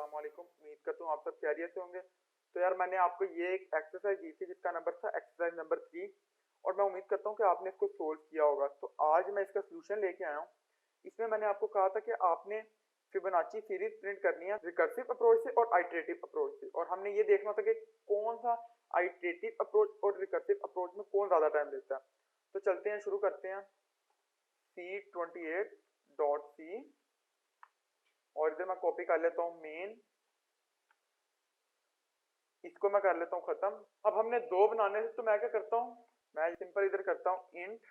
अस्सलाम वालेकुम। उम्मीद करता हूँ आप सब खैरियत से होंगे। तो यार मैंने आपको ये एक एक्सरसाइज दी थी जिसका नंबर था एक्सरसाइज नंबर 3 और मैं उम्मीद करता हूँ कि आपने इसको सोल्व किया होगा। तो आज मैं इसका सोल्यूशन लेके आया हूँ। इसमें मैंने आपको कहा था कि आपने फिबोनाची सीरीज प्रिंट करनी है रिकर्सिव अप्रोच से और आइटरेटिव अप्रोच से, और हमने ये देखना था कि कौन सा आइटरेटिव अप्रोच और रिकर्सिव अप्रोच में कौन ज़्यादा टाइम लेता है। तो चलते हैं, शुरू करते हैं। C28.C और इधर मैं कॉपी कर लेता हूँ मेन, इसको मैं कर लेता हूँ खत्म। अब हमने दो बनाने से तो मैं क्या करता हूँ, मैं सिंपल इधर करता हूँ इंट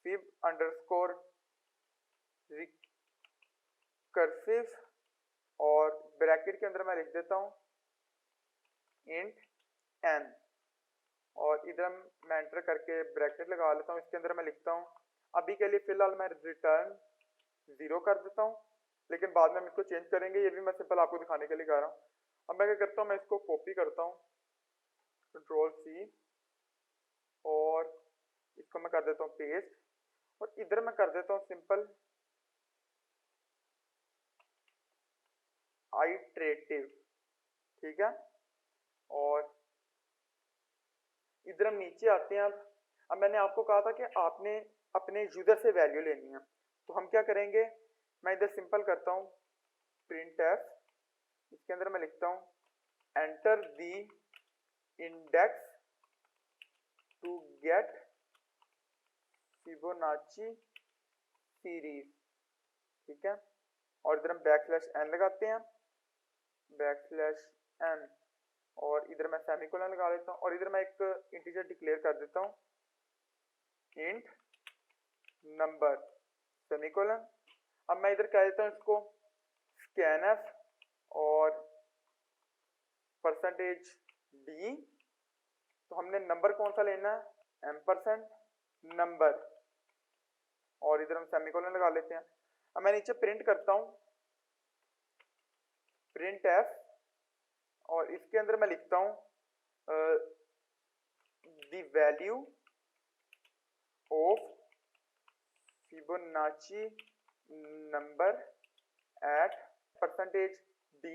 fib अंडरस्कोर रिकर्सिव और ब्रैकेट के अंदर मैं लिख देता हूँ इंट n, और इधर मैं एंटर करके ब्रैकेट लगा लेता हूँ। इसके अंदर मैं लिखता हूँ, अभी के लिए फिलहाल मैं रिटर्न 0 कर देता हूँ, लेकिन बाद में हम इसको चेंज करेंगे। ये भी मैं सिंपल आपको दिखाने के लिए कर रहा हूँ। अब मैं क्या करता हूँ, मैं इसको कॉपी करता हूँ कंट्रोल C और इसको मैं कर देता हूँ पेस्ट, और इधर मैं कर देता हूँ सिंपल आइटरेटिव, ठीक है। और इधर हम नीचे आते हैं। अब मैंने आपको कहा था कि आपने अपने यूजर से वैल्यू लेनी है, तो हम क्या करेंगे, मैं इधर सिंपल करता हूँ प्रिंट एफ, इसके अंदर मैं लिखता हूँ enter the index to get Fibonacci series, ठीक है। और इधर हम बैकस्लैश n लगाते हैं, बैकस्लैश n, और इधर मैं सेमीकोलन लगा लेता हूँ, और इधर मैं एक इंटीजर डिक्लेयर कर देता हूँ इंट नंबर सेमीकोलन। अब मैं इधर कह देता हूँ इसको scanf और %d। तो हमने नंबर कौन सा लेना है, एम्परसेंड नंबर, और इधर हम सेमीकोलन लगा लेते हैं। अब मैं नीचे प्रिंट करता हूँ प्रिंट एफ, और इसके अंदर मैं लिखता हूँ the value of Fibonacci number at %d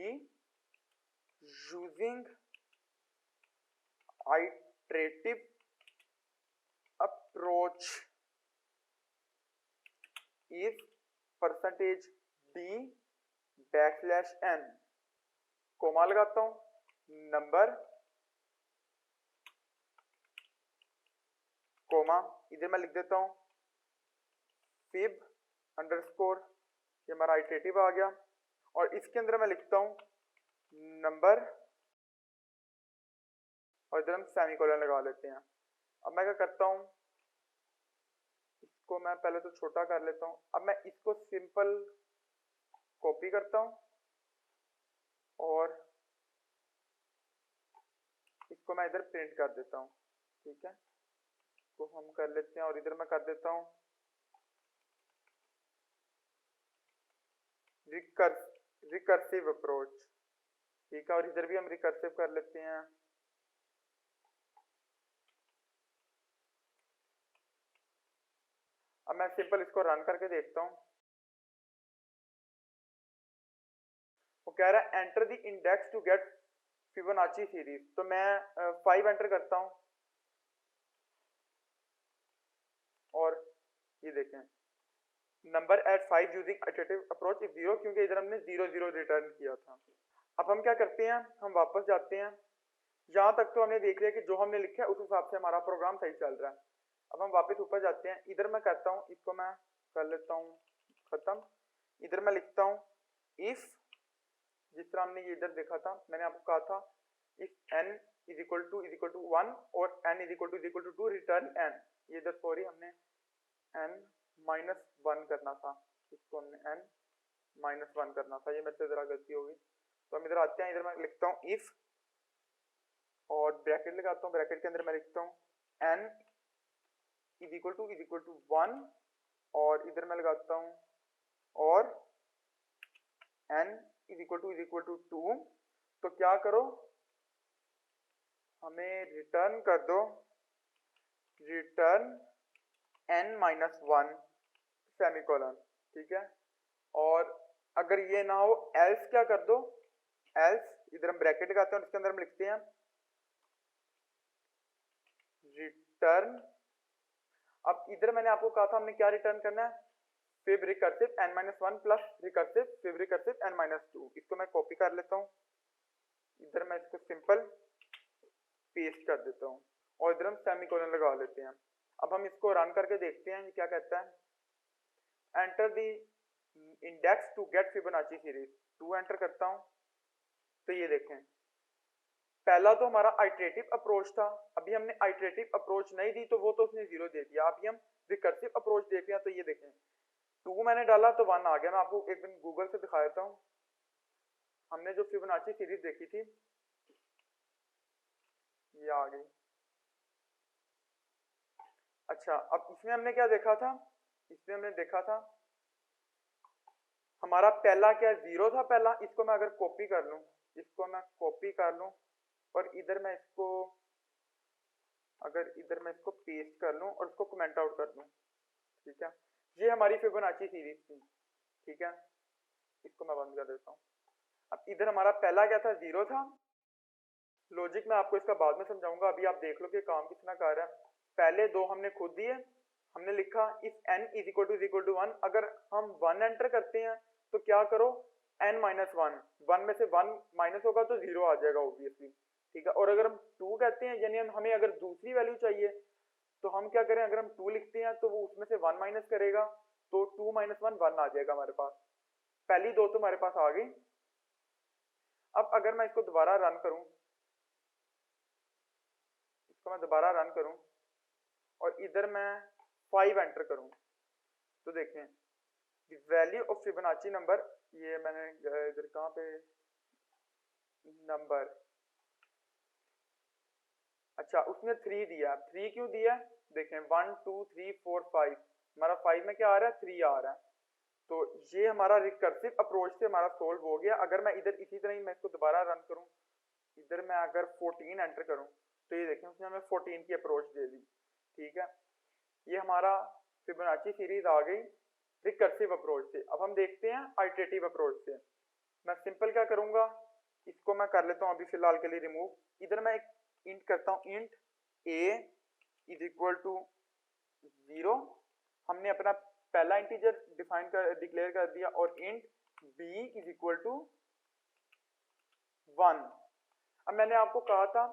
using iterative approach is %d backslash n, comma लगाता हूँ नंबर कोमा, इधर मैं लिख देता हूँ फिब अंडरस्कोर, ये हमारा आइटरेटिव आ गया, और इसके अंदर मैं लिखता हूँ नंबर, और इधर हम सेमीकोलन लगा लेते हैं। अब मैं क्या करता हूँ, इसको मैं पहले तो छोटा कर लेता हूँ। अब मैं इसको सिंपल कॉपी करता हूँ और इसको मैं इधर प्रिंट कर देता हूँ, ठीक है। तो हम कर लेते हैं, और इधर मैं कर देता हूँ रिकर्सिव अप्रोच, ठीक है, और इधर भी हम रिकर्सिव कर लेते हैं। अब मैं सिंपल इसको रन करके देखता हूँ। वो कह रहा है enter the index to get Fibonacci series, तो मैं 5 एंटर करता हूँ, और ये देखें number at 5 using iterative approach is 0, क्योंकि इधर हमने 0 रिटर्न किया था। अब हम क्या करते हैं, हम वापस जाते हैं। यहाँ तक तो हमने देख लिया कि जो हमने लिखा है उस हिसाब से हमारा प्रोग्राम सही चल रहा है। अब हम वापस ऊपर जाते हैं, इधर मैं करता हूँ, इसको मैं कर लेता हूँ खत्म। इधर मैं लिखता हूँ इफ, जिस तरह हमने ये इधर देखा था, मैंने आपको कहा था if n is equal to 1 और n is equal to 2 return n। ये इधर सॉरी हमने n -1 करना था, इसको हमने n -1 करना था, ये मेरे से जरा गलती होगी। तो हम इधर आते हैं, इधर मैं लिखता हूँ इफ और ब्रैकेट लगाता हूँ, ब्रैकेट के अंदर मैं लिखता हूँ n इज इक्वल टू 1, और इधर मैं लगाता हूँ और n इज इक्वल टू 2। तो क्या करो, हमें रिटर्न कर दो रिटर्न n -1 सेमीकोलन, ठीक है। और अगर ये ना हो एल्स क्या कर दो, एल्स इधर हम ब्रैकेट लगाते हैं और इसके अंदर हम लिखते हैं रिटर्न। अब इधर मैंने आपको कहा था हमने क्या रिटर्न करना है, fib recursive n-1 plus recursive fib recursive n-2। इसको मैं कॉपी कर लेता हूँ, इधर मैं इसको सिंपल पेस्ट कर देता हूँ और इधर हम सेमीकोलन लगा लेते हैं। अब हम इसको रन करके देखते हैं ये क्या कहता है। Enter the index to get Fibonacci series, 2 enter करता हूँ तो ये देखें पहला तो हमारा आइटरेटिव अप्रोच था, अभी हमने आइटरेटिव अप्रोच नहीं दी तो वो तो उसने 0 दे दिया। अभी हम रिकर्सिव अप्रोच देख रहे हैं तो ये देखें 2 मैंने डाला तो 1 आ गया। मैं आपको एक दिन गूगल से दिखा देता हूँ, हमने जो फिबोनाची सीरीज देखी थी ये आ गई। अच्छा अब इसमें हमने क्या देखा था, इसमें हमने देखा था हमारा पहला क्या 0 था पहला। इसको मैं अगर कॉपी कर लूं, इसको मैं कॉपी कर लूं और इधर मैं इसको अगर इधर मैं इसको पेस्ट कर लूं और इसको कमेंट आउट कर दूं, ठीक है, ये हमारी फिबोनाची सीरीज थी, ठीक है। इसको मैं बंद कर देता हूँ। अब इधर हमारा पहला क्या था 0 था। लॉजिक मैं आपको इसका बाद में समझाऊंगा, अभी आप देख लो कि काम कितना कर रहा है। पहले 2 हमने खुद दिए, हमने लिखा if n is equal to 1, अगर हम 1 एंटर करते हैं तो क्या करो n-1, 1 में से 1 माइनस होगा तो 0 आ जाएगा ऑब्वियसली, ठीक है। और अगर हम 2 कहते हैं यानी हमें अगर दूसरी वैल्यू चाहिए तो हम क्या करें, अगर हम 2 लिखते हैं तो वो उसमें से 1 माइनस करेगा तो 2 - 1 1 आ जाएगा हमारे पास। पहली 2 तो हमारे पास आ गई। अब अगर मैं इसको दोबारा रन करूं, इसको मैं दोबारा रन करूं और इधर मैं 5 एंटर करूं तो देखें वैल्यू ऑफ फिबोनाची नंबर, ये मैंने इधर कहां पे नंबर, अच्छा उसने 3 दिया। 3 क्यों दिया, देखें 1 2 3 4 5, हमारा 5 में क्या आ रहा है 3 आ रहा है। तो ये हमारा रिकर्सिव अप्रोच से हमारा सोल्व हो गया। अगर मैं इधर इसी तरह ही मैं इसको दोबारा रन करूं, इधर मैं अगर 14 एंटर करूं तो ये देखें उसने हमें 14 की अप्रोच दे दी, ठीक है। ये हमारा फिबोनाची सीरीज आ गई रिकर्सिव अप्रोच से। अब हम देखते हैं आइटरेटिव अप्रोच से। मैं सिंपल क्या करूंगा, इसको मैं कर लेता हूं अभी फिलहाल के लिए रिमूव। इधर मैं एक इंट करता हूं, int a is equal to 0, हमने अपना पहला इंटीजर डिक्लेयर कर दिया, और int b is equal to 1। अब मैंने आपको कहा था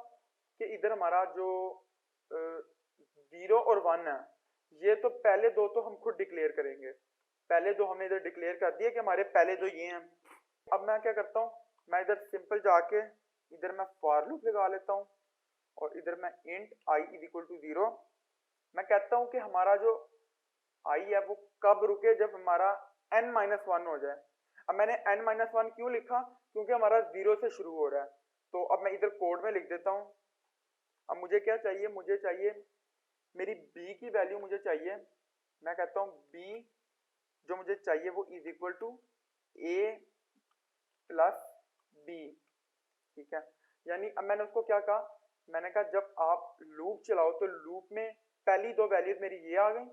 कि इधर हमारा जो 0 और 1 है ये तो पहले 2 तो हम खुद डिक्लेयर करेंगे, पहले 2 हमने इधर डिक्लेयर कर दिए कि हमारे पहले 2 ये हैं। अब मैं क्या करता हूँ, मैं इधर सिंपल जाके इधर मैं फॉर लूप लगा लेता हूँ और इधर मैं int i is equal to 0, मैं कहता हूँ कि हमारा जो i है वो कब रुके, जब हमारा n-1 हो जाए। अब मैंने n-1 क्यों लिखा, क्योंकि हमारा 0 से शुरू हो रहा है। तो अब मैं इधर कोड में लिख देता हूँ। अब मुझे क्या चाहिए, मुझे चाहिए मेरी b की वैल्यू मुझे चाहिए, मैं कहता हूँ b जो मुझे चाहिए वो is equal to a plus b, ठीक है। यानी अब मैंने उसको क्या कहा, मैंने कहा जब आप लूप चलाओ तो लूप में पहली 2 वैल्यूज मेरी ये आ गई।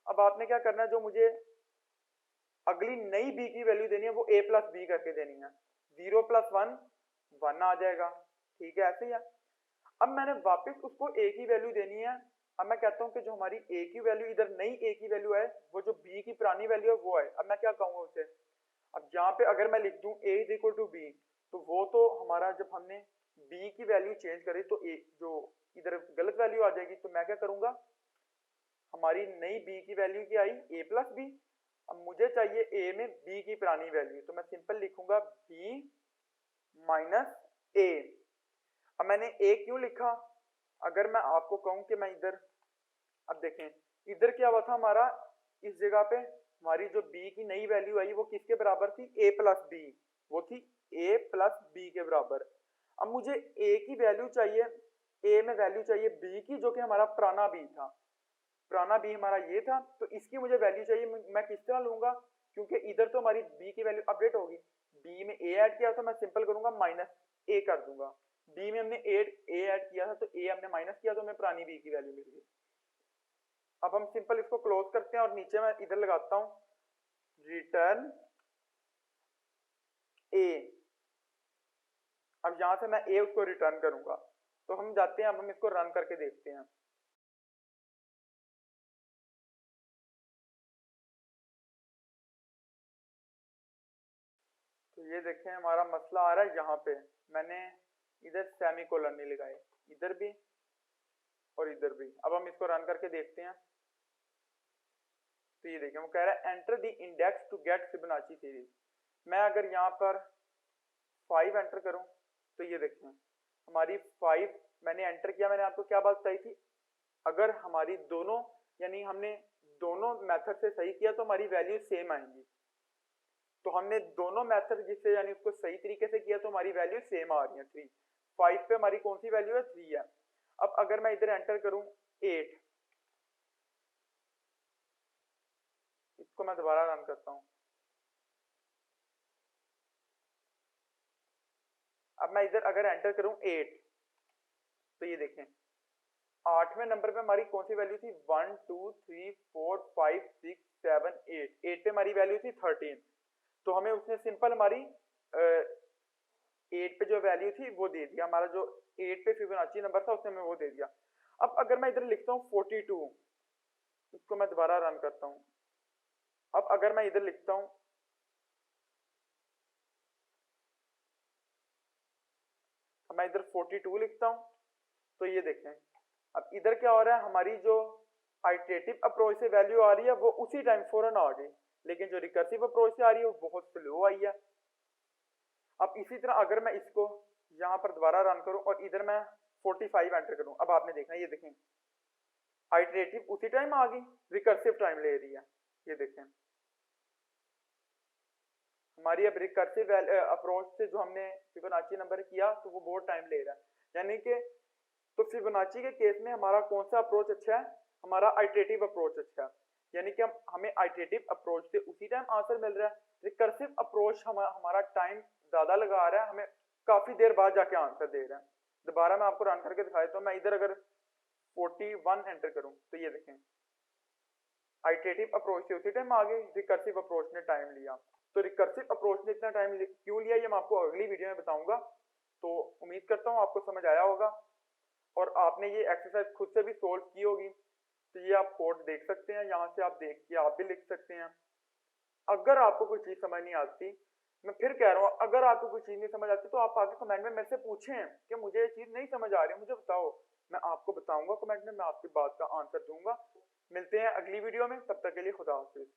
अब आपने क्या करना है, जो मुझे अगली नई b की वैल्यू देनी है वो a प्लस b करके देनी है। 0 + 1 1 आ जाएगा, ठीक है, ऐसे ही है। अब मैंने वापस उसको a की वैल्यू देनी है। अब मैं कहता हूँ कि जो हमारी a की वैल्यू इधर नई a की वैल्यू है वो जो b की पुरानी वैल्यू है वो है। अब मैं क्या कहूँगा उसे, अब यहाँ पे अगर मैं लिख दूं a is equal to b, तो वो तो हमारा जब हमने b की वैल्यू चेंज करी तो a जो इधर गलत वैल्यू आ जाएगी। तो मैं क्या करूंगा, हमारी नई b की वैल्यू क्या आई a प्लस b, अब मुझे चाहिए a में b की पुरानी वैल्यू, तो मैं सिंपल लिखूंगा b माइनस a। अब मैंने a क्यों लिखा, अगर मैं आपको कहूं कि मैं इधर, अब देखें इधर क्या हुआ था हमारा, इस जगह पे हमारी जो b की नई वैल्यू आई वो किसके बराबर थी, a प्लस b, वो थी a प्लस b के बराबर। अब मुझे a की वैल्यू चाहिए, a में वैल्यू चाहिए b की जो कि हमारा पुराना b था, पुराना b हमारा ये था, तो इसकी मुझे वैल्यू चाहिए। मैं किस तरह लूंगा, क्योंकि इधर तो हमारी b की वैल्यू अपडेट होगी, b में a ऐड किया तो मैं सिंपल करूंगा माइनस a कर दूंगा, b में हमने a ऐड किया था तो a हमने माइनस किया तो हमें पुरानी b की वैल्यू मिल गई। अब हम सिंपल इसको क्लोज करते हैं और नीचे मैं इधर लगाता हूं रिटर्न अब यहाँ से मैं ए उसको रिटर्न करूंगा। तो हम जाते हैं, अब हम इसको रन करके देखते हैं। तो ये देखें हमारा मसला आ रहा है यहाँ पे, मैंने इधर सेमीकोलन नहीं लगाए, इधर भी और इधर भी। अब हम इसको रन करके देखते हैं। तो ये देखें वो कह रहा है enter the index to get Fibonacci series. मैं अगर यहाँ पर 5 एंटर करूं तो ये देखें हमारी 5 मैंने एंटर किया। मैंने आपको क्या बात बताई थी, अगर हमारी दोनों यानी हमने दोनों मेथड से सही किया तो हमारी वैल्यू सेम आएंगी। तो हमने दोनों मेथड जिससे यानी उसको सही तरीके से किया तो हमारी वैल्यू सेम आ रही है 3। 5 पे हमारी कौन सी वैल्यू है, 3 है। अब अगर मैं इधर एंटर करूं 8, इसको मैं दोबारा रन करता हूं। अब मैं इधर अगर एंटर करूं 8 तो ये देखें 8वें नंबर पे हमारी कौन सी वैल्यू थी, 1 2 3 4 5 6 7 8। 8 पे हमारी वैल्यू थी 13। तो हमें उसने सिंपल हमारी 8 पे जो वैल्यू थी वो दे दिया, हमारा जो 8 पे फिबोनाची नंबर था उसने हमें वो दे दिया। अब अगर मैं इधर लिखता हूँ 42, इसको मैं दोबारा रन करता हूँ। अब अगर मैं इधर लिखता हूँ, मैं इधर 42 लिखता हूँ तो ये देखें अब इधर क्या हो रहा है, हमारी जो आइटरेटिव अप्रोच से वैल्यू आ रही है वो उसी टाइम फौरन आ गई, लेकिन जो रिकर्सिव अप्रोच से आ रही है वो बहुत स्लो आई है। अब इसी तरह अगर मैं इसको यहाँ पर दोबारा रन करूं और इधर मैं 45 एंटर करूं, अब आपने देखना ये देखें आइटरेटिव उसी टाइम आ गई, रिकर्सिव टाइम ले रही है। ये देखें हमारी अब रिकर्सिव अप्रोच से जो हमने फिबोनाची नंबर किया तो वो बहुत टाइम ले रहा है, यानी कि तो फिबोनाची के केस में हमारा कौन सा अप्रोच अच्छा है, हमारा आइटरेटिव अप्रोच अच्छा है, यानी कि हमें आइटरेटिव अप्रोच से उसी टाइम आंसर मिल रहा है। रिकर्सिव अप्रोच हमारा टाइम ज्यादा लगा रहा है, हमें काफी देर बाद जाके आंसर दे रहा है। दोबारा मैं आपको रन करके दिखाया तो मैं इधर अगर 41 एंटर करूं तो ये देखें आइटरेटिव अप्रोच से उसी टाइम आ गए, रिकर्सिव अप्रोच ने टाइम लिया। तो रिकर्सिव अप्रोच ने इतना टाइम क्यों लिया ये मैं आपको अगली वीडियो में बताऊंगा। तो उम्मीद करता हूँ आपको समझ आया होगा और आपने ये एक्सरसाइज खुद से भी सोल्व की होगी। तो ये आप कोड देख सकते हैं, यहाँ से आप देख के आप भी लिख सकते हैं। अगर आपको कोई चीज समझ नहीं आती, मैं फिर कह रहा हूँ अगर आपको कोई चीज नहीं समझ आती तो आप आगे कमेंट में मेरे से पूछें कि मुझे ये चीज नहीं समझ आ रही, मुझे बताओ, मैं आपको बताऊंगा कमेंट में, मैं आपकी बात का आंसर दूंगा। मिलते हैं अगली वीडियो में, तब तक के लिए खुदा हाफिज।